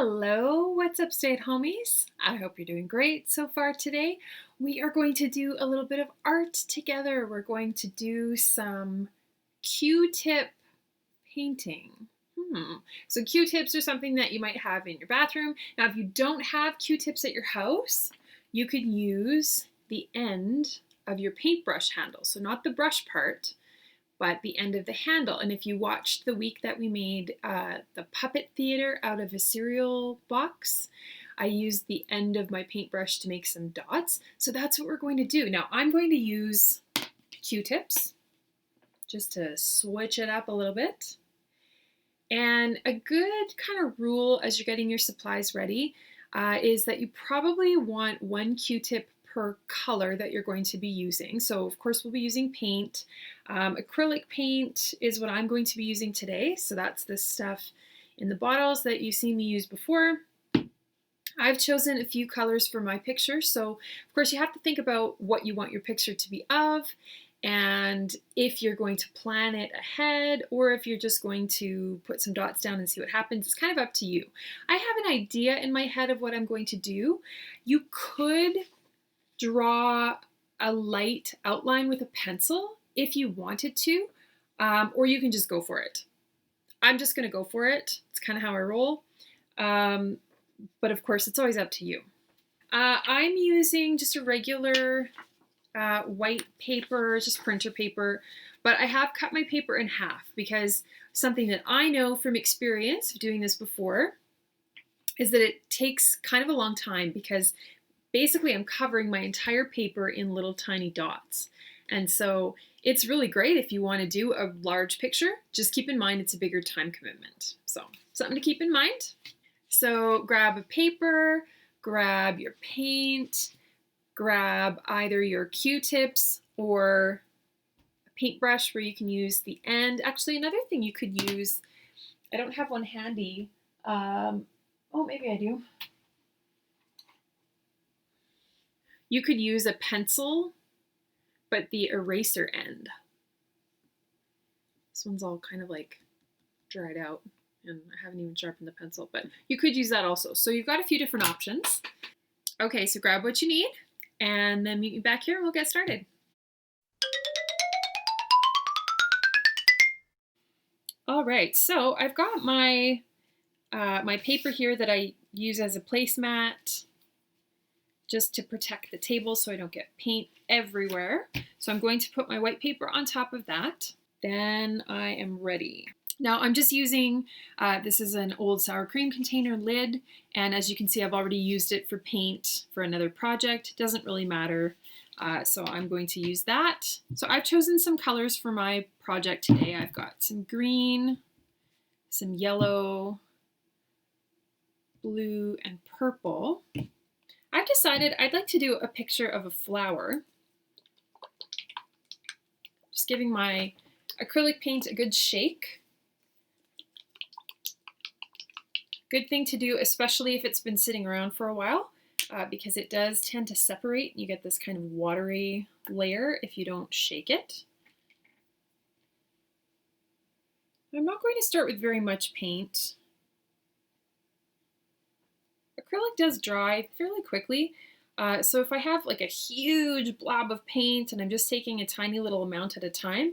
Hello, what's up, stay-at-homies? I hope you're doing great so far today. We are going to do a little bit of art together. We're going to do some Q-tip painting. So Q-tips are something that you might have in your bathroom. Now, if you don't have Q-tips at your house, you could use the end of your paintbrush handle. So not the brush part, but the end of the handle. And if you watched the week that we made the puppet theater out of a cereal box, I used the end of my paintbrush to make some dots. So that's what we're going to do. Now I'm going to use Q-tips just to switch it up a little bit. And a good kind of rule as you're getting your supplies ready is that you probably want one Q-tip per color that you're going to be using. So of course we'll be using paint. Acrylic paint is what I'm going to be using today. So that's this stuff in the bottles that you've seen me use before. I've chosen a few colors for my picture. So of course you have to think about what you want your picture to be of, and if you're going to plan it ahead or if you're just going to put some dots down and see what happens. It's kind of up to you. I have an idea in my head of what I'm going to do. You could draw a light outline with a pencil if you wanted to, or you can just go for it. I'm just going to go for it. It's kind of how I roll. But of course, it's always up to you. I'm using just a regular white paper, just printer paper, but I have cut my paper in half because something that I know from experience of doing this before is that it takes kind of a long time because basically I'm covering my entire paper in little tiny dots. And so it's really great if you want to do a large picture. Just keep in mind it's a bigger time commitment. So something to keep in mind. So grab a paper, grab your paint, grab either your Q-tips or a paintbrush where you can use the end. Actually, another thing you could use, I don't have one handy. Oh, maybe I do. You could use a pencil, but the eraser end. This one's all kind of like dried out and I haven't even sharpened the pencil, but you could use that also. So you've got a few different options. Okay, so grab what you need and then meet me back here and we'll get started. All right, so I've got my my paper here that I use as a placemat just to protect the table so I don't get paint everywhere. So I'm going to put my white paper on top of that. Then I am ready. Now I'm just using, this is an old sour cream container lid, and as you can see I've already used it for paint for another project. It doesn't really matter, so I'm going to use that. So I've chosen some colors for my project today. I've got some green, some yellow, blue, and purple. I've decided I'd like to do a picture of a flower. Just giving my acrylic paint a good shake. Good thing to do, especially if it's been sitting around for a while, because it does tend to separate. You get this kind of watery layer if you don't shake it. I'm not going to start with very much paint. Acrylic does dry fairly quickly, so if I have like a huge blob of paint and I'm just taking a tiny little amount at a time,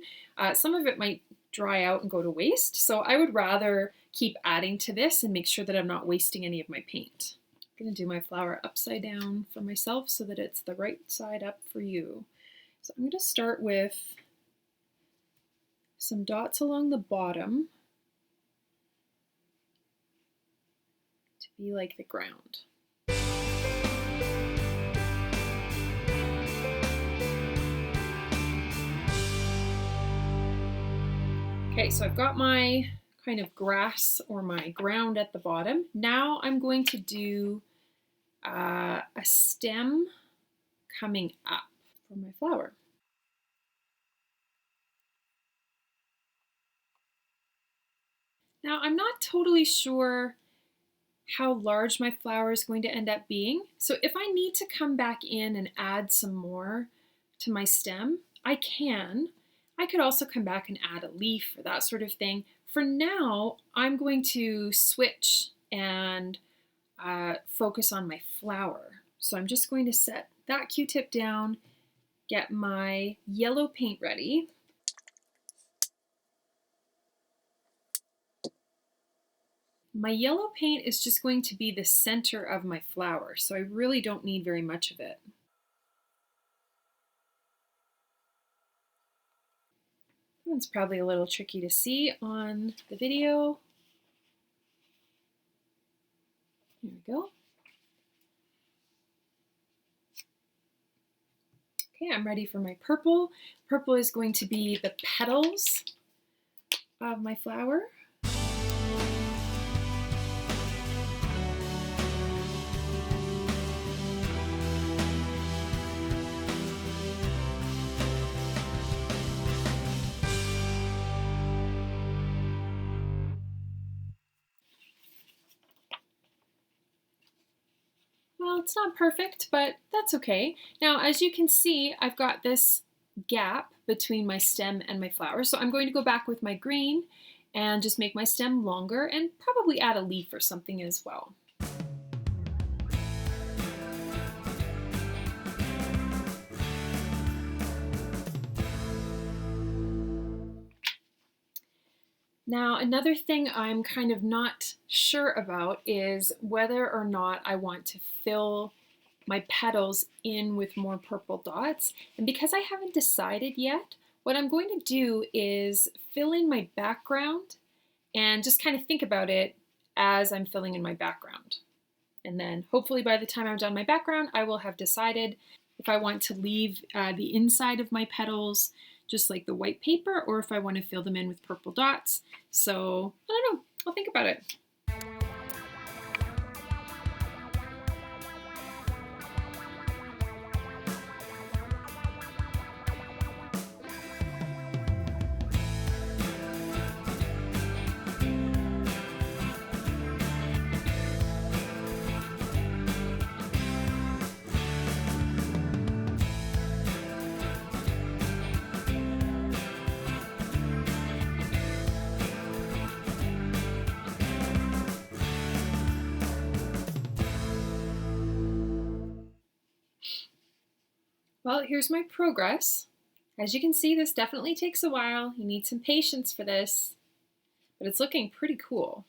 some of it might dry out and go to waste. So I would rather keep adding to this and make sure that I'm not wasting any of my paint. I'm going to do my flower upside down for myself so that it's the right side up for you. So I'm going to start with some dots along the bottom to be like the ground. Okay, so I've got my kind of grass or my ground at the bottom. Now I'm going to do a stem coming up for my flower. Now I'm not totally sure how large my flower is going to end up being. So if I need to come back in and add some more to my stem, I can. I could also come back and add a leaf or that sort of thing. For now, I'm going to switch and focus on my flower. So I'm just going to set that Q-tip down, get my yellow paint ready. My yellow paint is just going to be the center of my flower, so I really don't need very much of it. It's probably a little tricky to see on the video. There we go. Okay, I'm ready for my purple. Purple is going to be the petals of my flower. Well, it's not perfect, but that's okay. Now, as you can see, I've got this gap between my stem and my flower. So I'm going to go back with my green and just make my stem longer and probably add a leaf or something as well. Now, another thing I'm kind of not sure about is whether or not I want to fill my petals in with more purple dots. And because I haven't decided yet, what I'm going to do is fill in my background and just kind of think about it as I'm filling in my background. And then hopefully by the time I'm done my background, I will have decided if I want to leave the inside of my petals just like the white paper, or if I want to fill them in with purple dots. So I don't know, I'll think about it. Well, here's my progress. As you can see, this definitely takes a while. You need some patience for this, but it's looking pretty cool.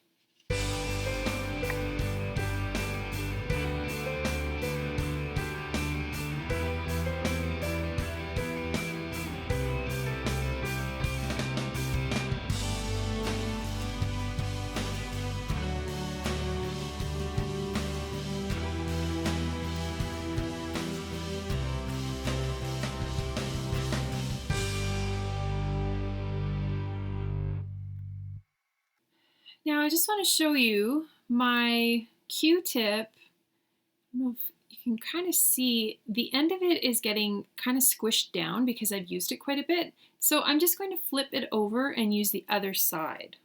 Now I just want to show you my Q-tip. I don't know if you can kind of see the end of it is getting kind of squished down because I've used it quite a bit. So I'm just going to flip it over and use the other side.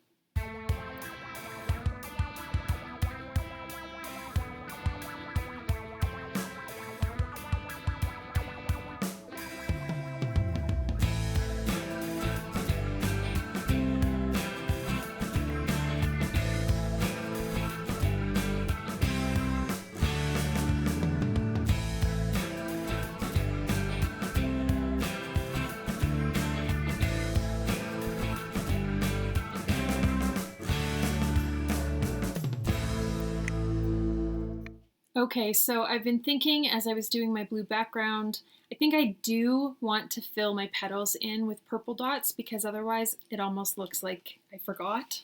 Okay, so I've been thinking as I was doing my blue background, I think I do want to fill my petals in with purple dots because otherwise it almost looks like I forgot.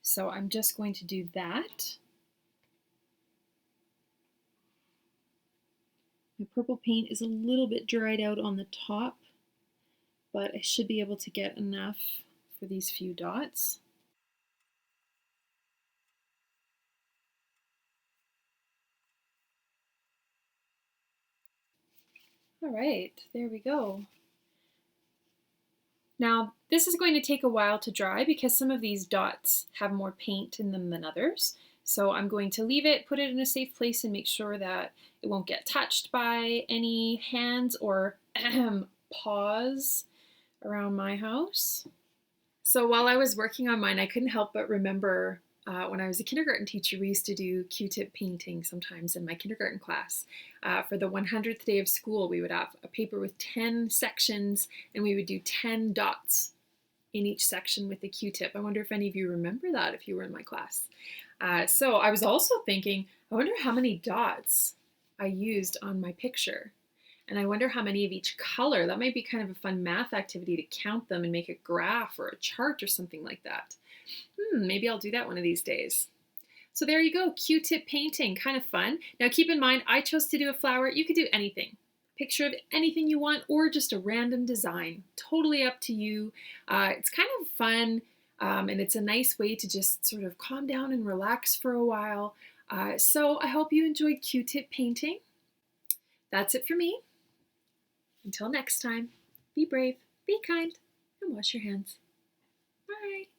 So I'm just going to do that. My purple paint is a little bit dried out on the top, but I should be able to get enough for these few dots. All right, there we go. Now, this is going to take a while to dry because some of these dots have more paint in them than others. So I'm going to leave it, put it in a safe place, and make sure that it won't get touched by any hands or paws around my house. So while I was working on mine, I couldn't help but remember When I was a kindergarten teacher, we used to do Q-tip painting sometimes in my kindergarten class. For the 100th day of school, we would have a paper with 10 sections, and we would do 10 dots in each section with the Q-tip. I wonder if any of you remember that if you were in my class. So I was also thinking, I wonder how many dots I used on my picture. And I wonder how many of each color. That might be kind of a fun math activity to count them and make a graph or a chart or something like that. Maybe I'll do that one of these days. So there you go, Q-tip painting, kind of fun. Now keep in mind, I chose to do a flower. You could do anything. Picture of anything you want or just a random design. Totally up to you. It's kind of fun and it's a nice way to just sort of calm down and relax for a while. So I hope you enjoyed Q-tip painting. That's it for me. Until next time, be brave, be kind, and wash your hands. Bye.